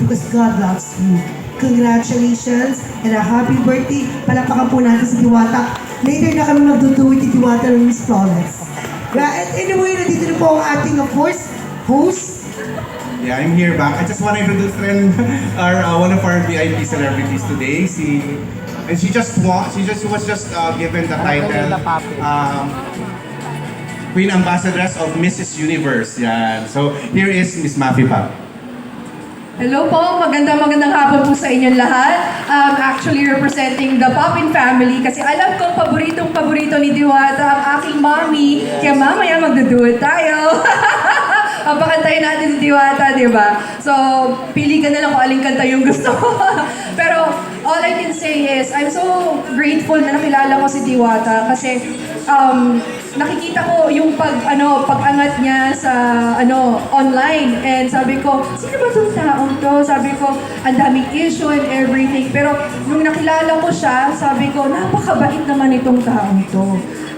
because God loves you. Congratulations and a happy birthday. Palakpakan po natin si Diwata. Later na kami magduduwit ni Diwata ng Miss Flawless. And anyway, nandito na po ang ating, of course, host. Yeah, I'm here back. I just want to introduce one of our VIP celebrities today. She was just given the title Queen Ambassadress of Mrs. Universe. Yeah. So here is Miss Mafi Pap. Hello po, magandang hapon po sa inyong lahat. Actually representing the Poppin family kasi alam ko paboritong ni Diwata ang aking mommy. Kaya mamaya magduduet tayo. Pakantayin natin si Diwata, di ba? So, pili ka na lang kung aling kanta yung gusto mo. Pero, all I can say is, I'm so grateful na nakilala ko si Diwata kasi nakikita ko yung pag-angat niya sa online and sabi ko, sino ba itong taong to? Sabi ko, ang daming issue and everything. Pero nung nakilala ko siya, sabi ko, napakabait naman itong taong to.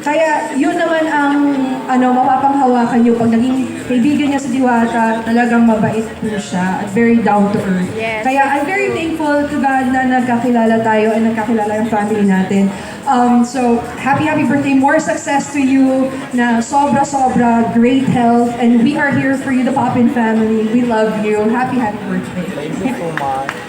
Kaya yun naman ang mapapanghawakan niyo pag naging kaibigan niya sa Diwata, talagang mabait po siya at very down to earth. Yes. Kaya I'm very thankful to God na nagkakilala tayo at nagkakilala yung family natin. So, happy birthday, more success to you, na sobra great health, and we are here for you, the Poppin family. We love you. Happy birthday. Thank you so much.